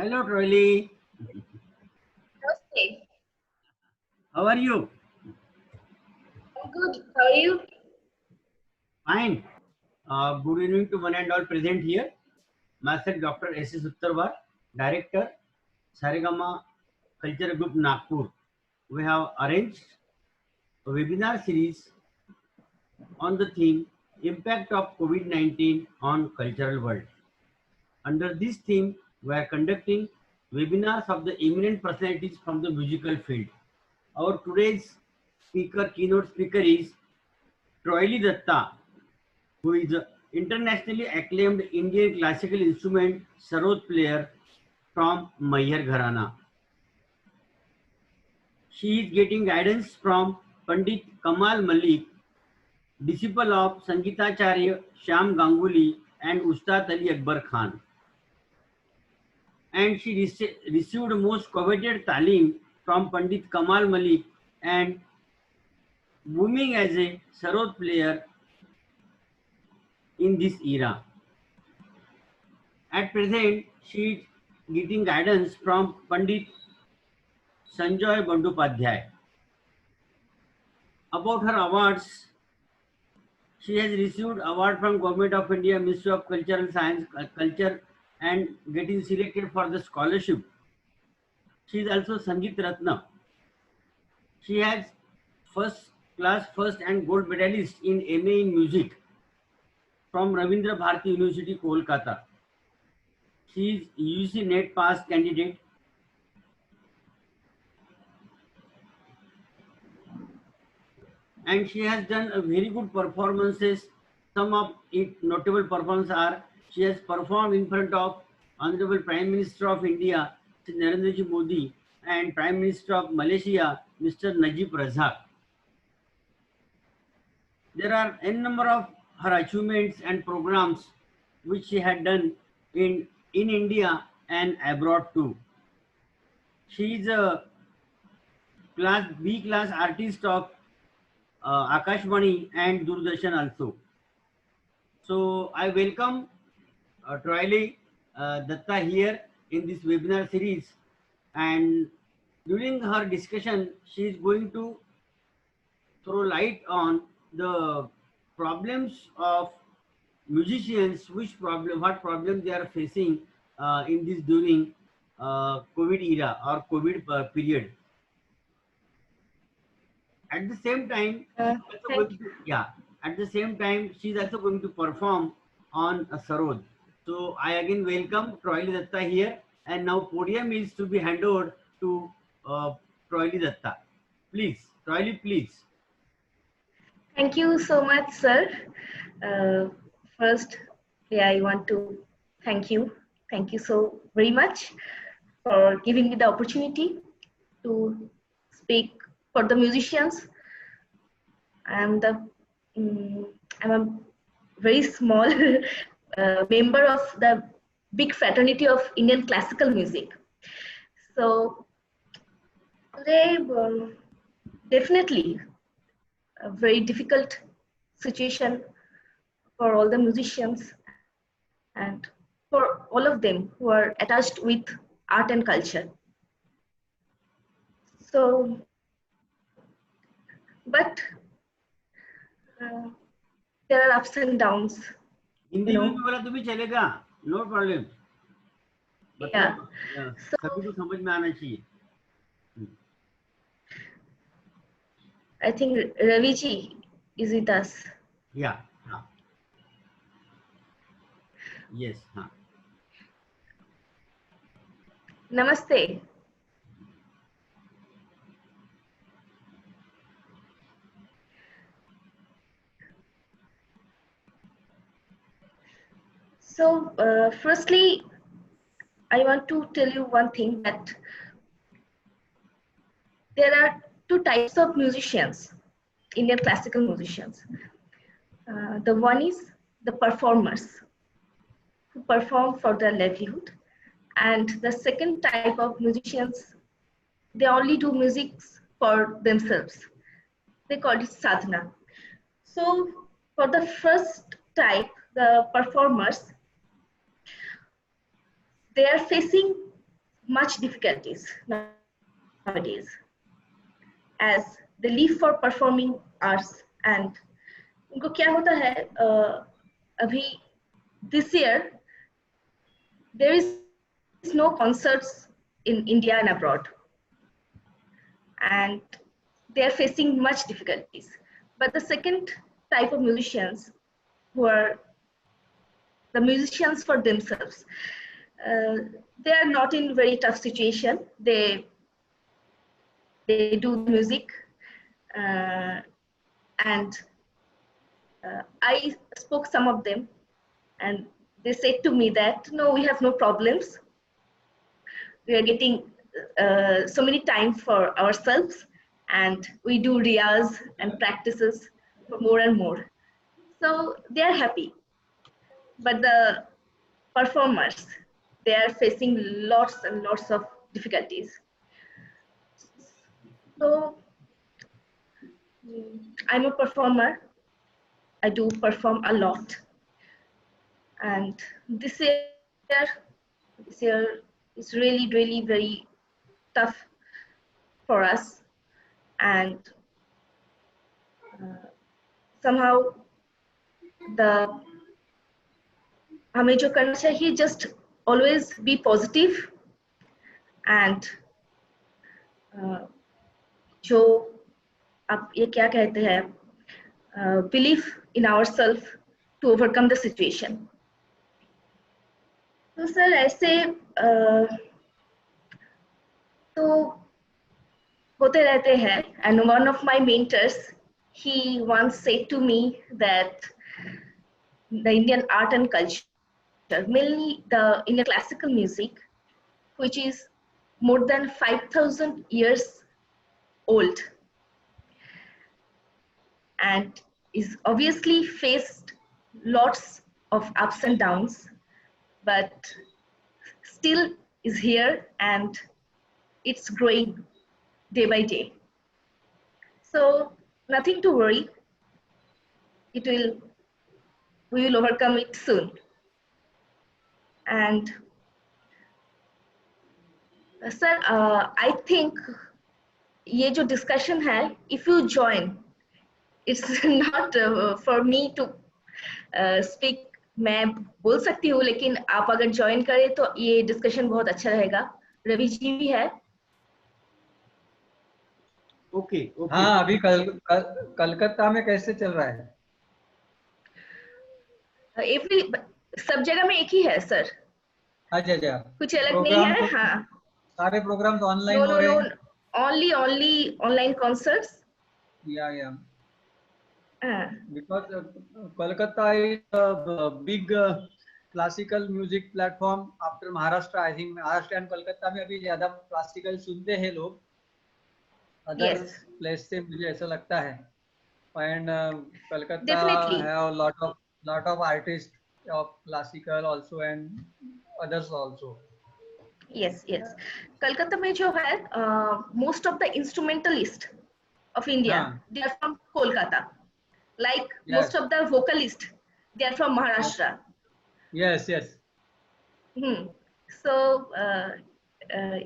Hello, Troy. Okay, How are you? I'm good. How are you? Fine. Good evening to one and all present here. Myself, Dr. S.S. Uttarwar, Director, Saregama Culture Group, Nagpur. We have arranged a webinar series on the theme Impact of COVID-19 on Cultural World. Under this theme, we are conducting webinars of the eminent personalities from the musical field. Our today's keynote speaker is Troily Datta, who is an internationally acclaimed Indian classical instrument sarod player from Maihar Gharana. She is getting guidance from Pandit Kamal Malik, disciple of Sangeetacharya Shyam Ganguly and Ustad Ali Akbar Khan. And she received most coveted talim from Pandit Kamal Malik and booming as a sarod player in this era. At present, she is getting guidance from Pandit Sanjoy Bandopadhyay. About her awards, she has received award from Government of India, Ministry of Cultural Science, Culture, and getting selected for the scholarship. She is also Sangeet Ratna. She has first class first and gold medalist in MA in music from Ravindra Bharati University, Kolkata. She is UC NET pass candidate. And she has done a very good performances. Some of its notable performances are she has performed in front of Honorable Prime Minister of India, Shri Narendra Ji Modi, and Prime Minister of Malaysia, Mr. Najib Razak. There are n number of her achievements and programs which she had done in India and abroad too. She is a class B class artist of Akashvani and Doordarshan also. So I welcome Troily Datta here in this webinar series, and during her discussion, she is going to throw light on the problems of musicians, what problem they are facing in this during COVID era or COVID period. At the same time, at the same time, she's also going to perform on a sarod. So I again welcome Troily Datta here, and now podium is to be handed over to Troily Datta. Please, Troily, please. Thank you so much, sir. First, I want to thank you. Thank you so very much for giving me the opportunity to speak for the musicians. I'm a very small member of the big fraternity of Indian classical music. So today, definitely a very difficult situation for all the musicians and for all of them who are attached with art and culture. So, but there are ups and downs. Hindi में भी बोला तो भी चलेगा, no problem. मतलब सभी को समझ में आना चाहिए. I think Ravi ji is with us. Yeah. Yes. Namaste. So, firstly, I want to tell you one thing, that there are two types of musicians, Indian classical musicians. The one is the performers who perform for their livelihood, and the second type of musicians, they only do music for themselves. They call it sadhana. So for the first type, the performers, they are facing much difficulties nowadays as they leave for performing arts. And उनको क्या होता है अभी this year there is no concerts in India and abroad, and they are facing much difficulties. But the second type of musicians, who are the musicians for themselves, they are not in very tough situation. They do music, and I spoke some of them, and they said to me that no, we have no problems. We are getting so many time for ourselves, and we do riyaz and practices for more and more. So they are happy. But the performers, they are facing lots and lots of difficulties. So I'm a performer. I do perform a lot. And this year is really, really very tough for us. And somehow हमें जो करना चाहिए, just always be positive and जो आप ये क्या कहते हैं, believe in ourselves to overcome the situation. तो सर ऐसे तो होते रहते हैं, and one of my mentors, he once said to me that the Indian art and culture, mainly the Indian classical music, which is more than 5,000 years old and is obviously faced lots of ups and downs, but still is here and it's growing day by day. So nothing to worry. We will overcome it soon. And sir, I think ये जो discussion है, if you join, it's not for me to speak. मैं बोल सकती हूँ, लेकिन आप अगर join करें तो ये discussion बहुत अच्छा रहेगा. रवि जी भी है. Okay. हाँ, अभी कलकत्ता में कैसे चल रहा है? सब जगह में एक ही है सर. अच्छा, कुछ अलग नहीं है. हाँ, सारे प्रोग्राम तो ऑनलाइन हो रहे हैं. Only online concerts. Yeah. Because Kolkata is a big classical music platform after Maharashtra. I think Maharashtra and Kolkata में अभी ज्यादा क्लासिकल सुनते हैं लोग. Other place से मुझे ऐसा लगता है. And Kolkata have a lot of artists of classical also and others also. Yes. Kolkata में जो है, most of the instrumentalists of India, they are from Kolkata. Like most of the vocalists, they are from Maharashtra. Yes. So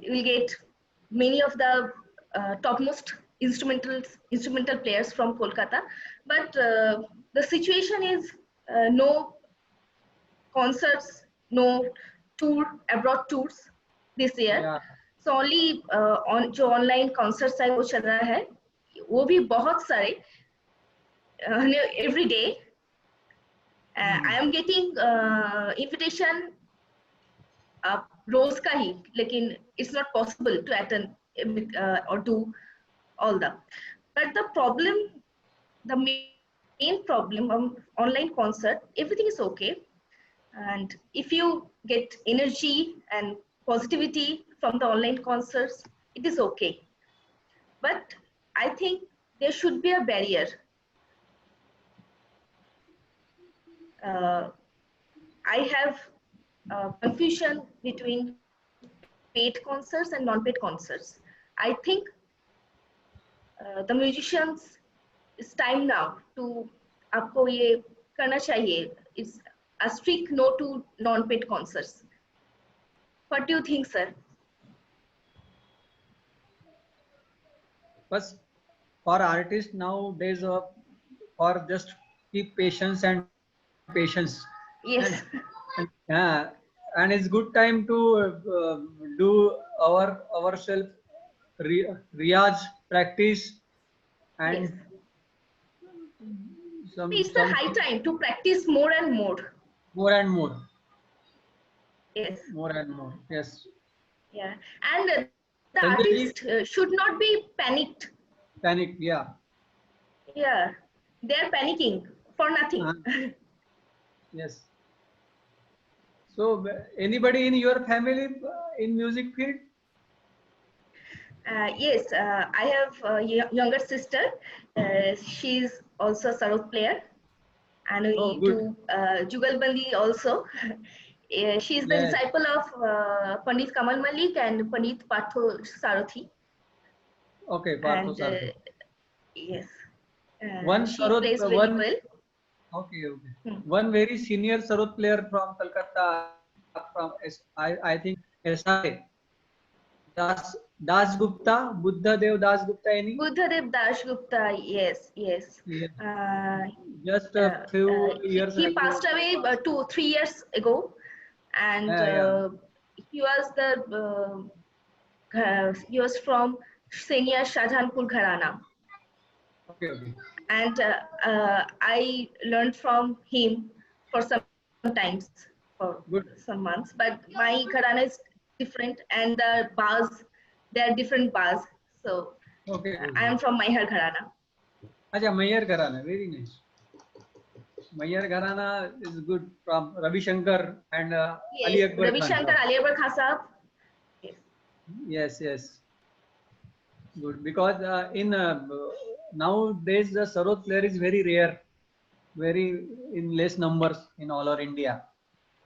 you will get many of the topmost instrumental players from Kolkata. But the situation is no concerts, no abroad tours this year. Yeah. So only जो online concerts है वो चल रहा है, वो भी बहुत सारे every day. I am getting invitation रोज का ही, लेकिन it's not possible to attend or do all the. But the main problem of online concert, everything is okay. And if you get energy and positivity from the online concerts, it is okay. But I think there should be a barrier. I have confusion between paid concerts and non-paid concerts. I think the musicians, it's time now to आपको ये करना चाहिए. It's a strict no to non-paid concerts. What do you think, sir? First, for artists nowadays, for just keep patience and patience. Yes. Yeah, and it's good time to do ourselves riyaz practice Yes. and It's the high something time to practice more and more. more and more, Yes. more and more. Yes, Yeah. And the Sanjay ji, artist should not be panicked. panic. Yeah. Yeah. They're panicking for nothing. Yes. So, anybody in your family in music field? Yes, I have a younger sister. She's also a sarod player, and Oh, we good. do Jugalbandi also. She's the Yes. disciple of Pandit Kamal Malik and Pandit Partho Sarathi. Okay, Partho And Sarathi. yes, One she sarod, plays very one. well. Okay, okay. Hmm. One very senior sarod player from Kolkata, from I think SRA. Das Gupta, Buddha Dev Das Gupta, any? Buddhadev Das Gupta, yes, yes. Yes. Uh, Just a few years he ago. passed away 2-3 years ago, and Yeah. he was he was from Senior Shahjahanpur Gharana, Okay, okay. and I learned from him for some times, for Good. some months. But my Gharana is different, and the bars, they are different bars. So Okay, I okay. am from Maihar Gharana. Acha, Mayyar Gharana, very nice. Mayyar Gharana is good from Ravi Shankar and Ali Yes, Akbar Ravi Khan. Shankar, Ali Akbar Khan Sahab. Yes. Yes, yes. Good. Because in nowadays the sarod player is very rare, very in less numbers in all over India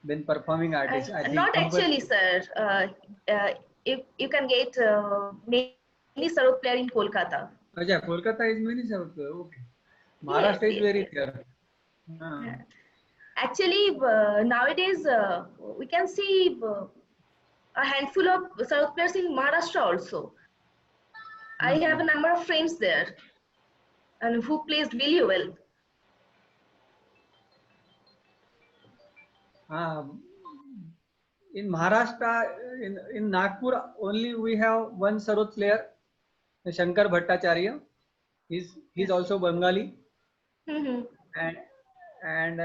than performing artists. I think Not actually, sir. You can get many sarod player in Kolkata. Acha, Kolkata is many sarod player. Okay. Yes, Maharashtra is yes, very yes. rare. Yeah. Actually, nowadays we can see a handful of sarod players in Maharashtra also. I have a number of friends there, and who plays really well. In Maharashtra, in Nagpur, only we have one sarod player, Shankar Bhattacharya. He's Yes. also Bengali, Mhm. and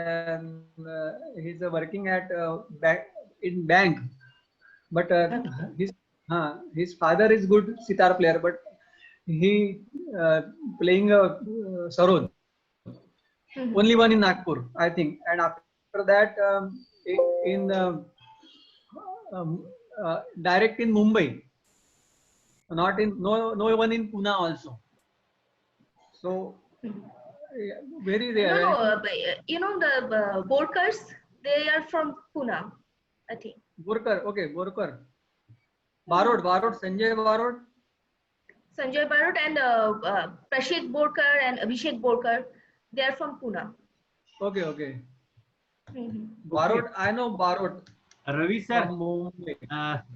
he's working at in bank. But Okay. his father is good sitar player, but he playing sarod. Mhm. Only one in Nagpur, I think. And after that, in um, direct in Mumbai, not in no one in Pune also. So Mhm. very No, rare. no. And You know the Borkers, they are from Pune, I think. Borkar, okay, Borkar, Mhm. Barod, Sanjay Barod. Sanjay Barot and Prashik Borkar and Abhishek Borkar, they are from Pune. Okay, okay. Mhm. Okay, Barod, I know Barod Ravi from sir. Mumbai.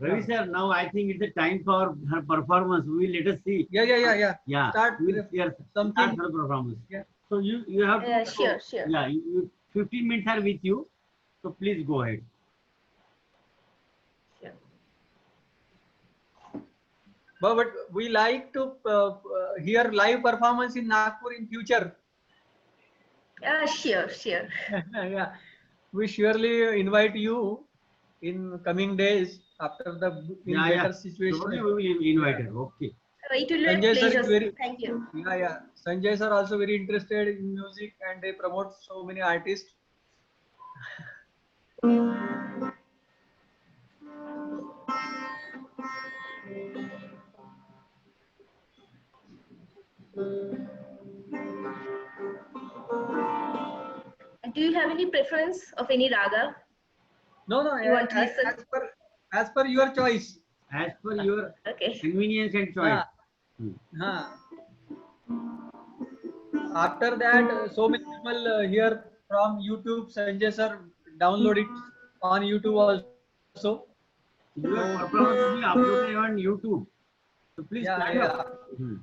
Ravi sir, now I think it's the time for her performance. We will let us see. Yeah. Yeah, Start we will see her start something. her performance. Yeah. So you have to. Sure, sure. Yeah, 15 minutes are with you. So please go ahead. Sure. But we like to hear live performance in Nagpur in future. Sure, sure. Yeah, we surely invite you in coming days after the in Yeah, yeah. better Surely situation. we will invite Yeah. her. Okay. It will be a Sanjay sir pleasure, is sir. very Thank you. yeah. Sanjay sir also very interested in music and they promote so many artists. Do you have any preference of any raga No, you want to listen? as per your choice. As per your Okay. convenience and choice. Huh, Hmm. huh. After that, so many people hear from YouTube. Sanjay sir download it on YouTube also. So Your performance will be uploaded on YouTube. So please yeah, try out. yeah. Hmm.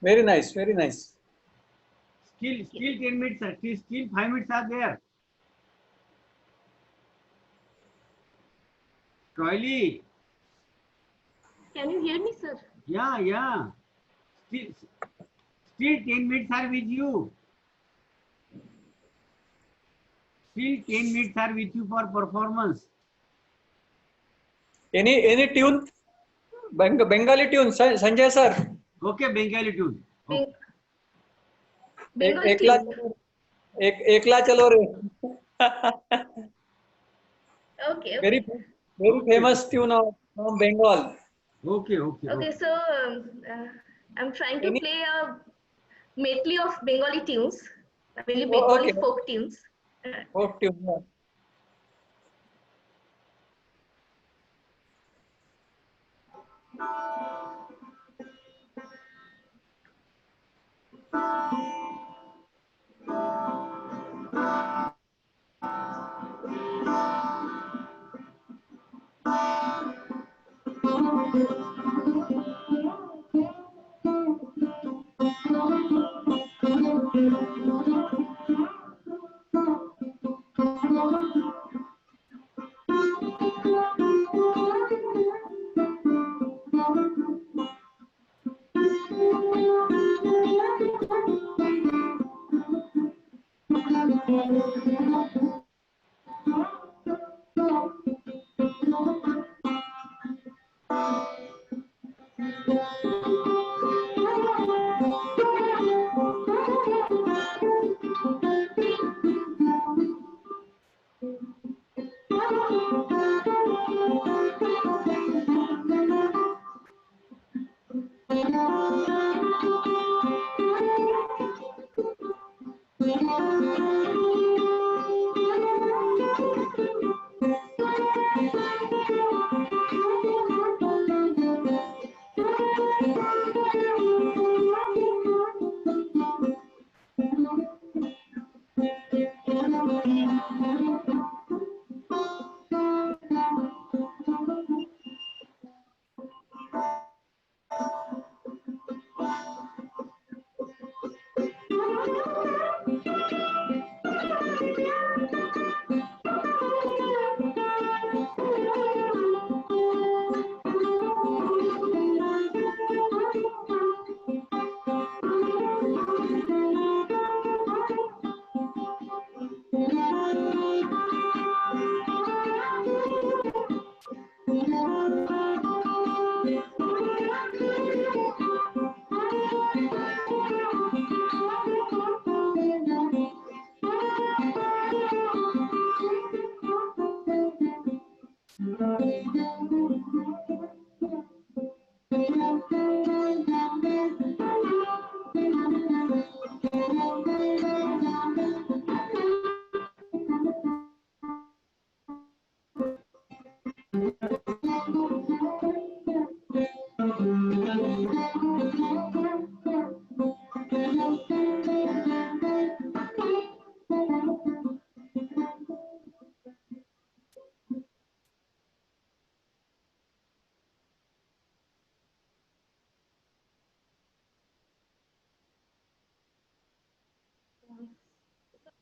Very nice, very nice. Still 10 minutes, sir. Still 5 minutes are there. Toily. Can you hear me, sir? Yeah. Still 10 minutes are with you. Still 10 minutes are with you for performance. Any tune? Bengali tune, Sanjay sir. Okay, Bengali tune. Okay. Bengali एकला tune. एकला चलो रे. Okay. Very famous tune from Bengal. Okay. Okay, so I'm trying to Any? play a medley of Bengali tunes, mainly Bengali Okay. folk tunes. Folk tune. Yeah.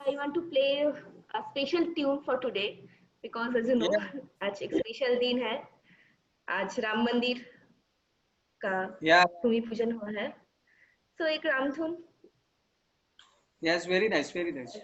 I want to play a special tune for today because as you know आज एक special दिन है. आज राम मंदिर का भूमि पूजन हुआ है. So एक राम धुन. Yes, very nice, very nice.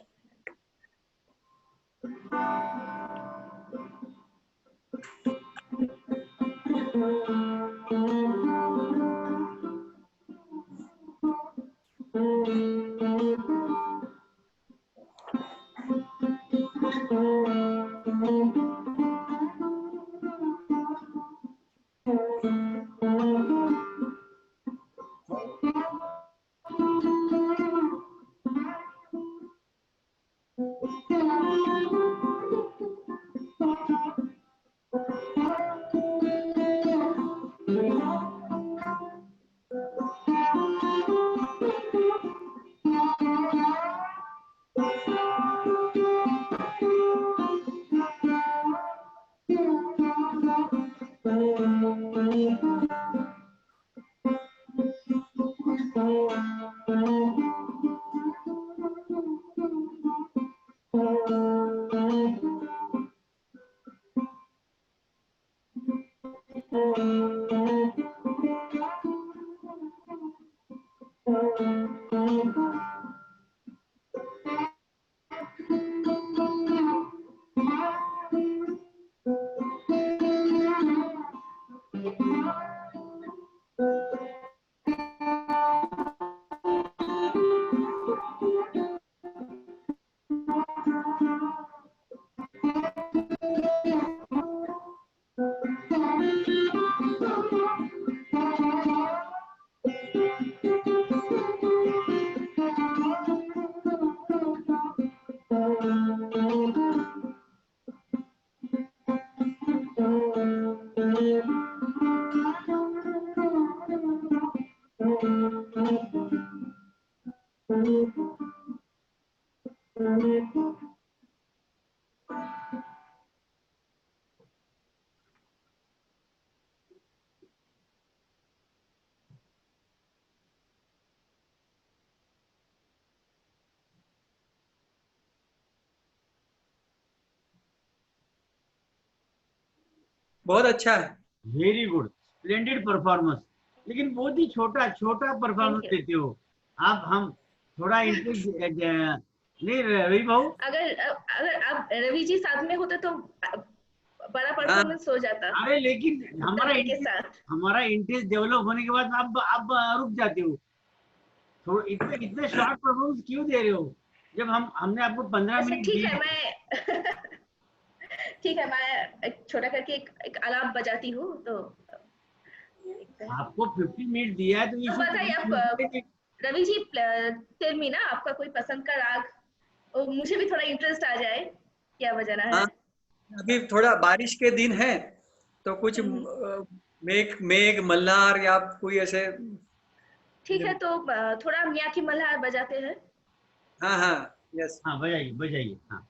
बहुत अच्छा है. Very good, splendid performance. लेकिन बहुत ही छोटा छोटा परफॉर्मेंस देते हो आप. हम थोड़ा नहीं रवि भाऊ, अगर अगर आप रवि जी साथ में होते तो बड़ा परफॉर्मेंस हो जाता अरे लेकिन दबे के साथ। हमारा इंटरेस्ट डेवलप होने के बाद अब रुक जाते हो। थोड़ा इतने इतने शॉर्ट परफॉर्मेंस क्यों दे रहे हो? जब हमने आपको 15 अच्छा मिनट ठीक है, दिए। मैं ठीक है, मैं एक छोटा करके एक आलाप बजाती हूँ तो आपको 50 मिनट दिया है तो तो बताइए आप रवि जी, टेल मी ना, आपका कोई पसंद का राग, और मुझे भी थोड़ा इंटरेस्ट आ जाए क्या बजाना है। हाँ, अभी थोड़ा बारिश के दिन है तो कुछ मेघ मेघ मल्हार या कोई ऐसे। ठीक है, तो थोड़ा मियाँ की मल्हार बजाते हैं। हाँ हाँ, यस। हाँ बजाइए बजाइए, हाँ।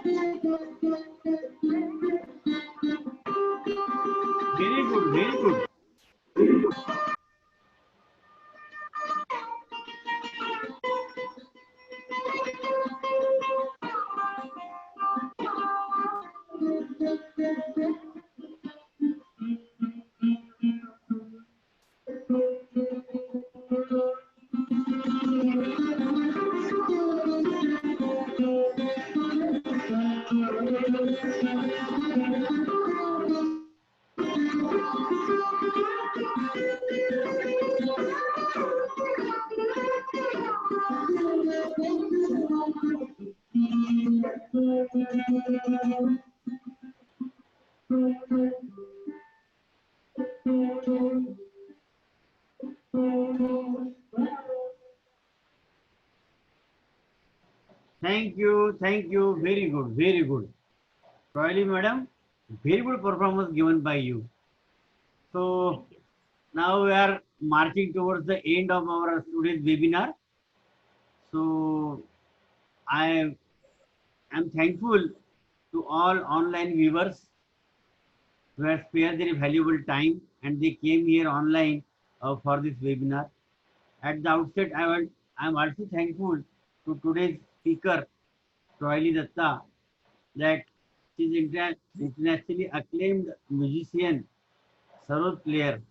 Very good, very good. Thank you, thank you. Very good, very good. Royally, madam, very good performance given by you. So now we are marching towards the end of our today's webinar. So I am thankful to all online viewers who have spared their valuable time and they came here online for this webinar. At the outset, I am also thankful to today's speaker, Royali Datta, that she is internationally acclaimed musician, sarod player,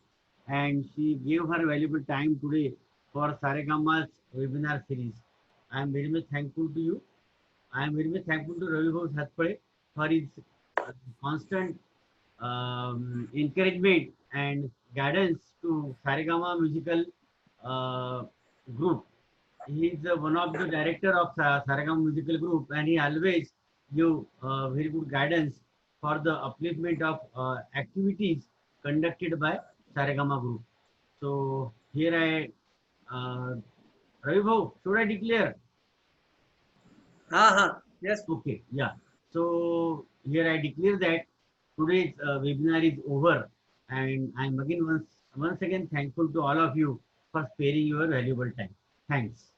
and she gave her valuable time today for Saregama's webinar series. I am very much thankful to you. I am very much thankful to Ravi Bhav Satpade for his constant encouragement and guidance to Saregama musical uh, group. He is one of the director of Saregama musical group, and he always give very good guidance for the upliftment of activities conducted by Saregama group. So here I, Ravi Bhav, should I declare? Yes. Okay, yeah. So here I declare that today's webinar is over, and I'm again once again thankful to all of you for sparing your valuable time. Thanks.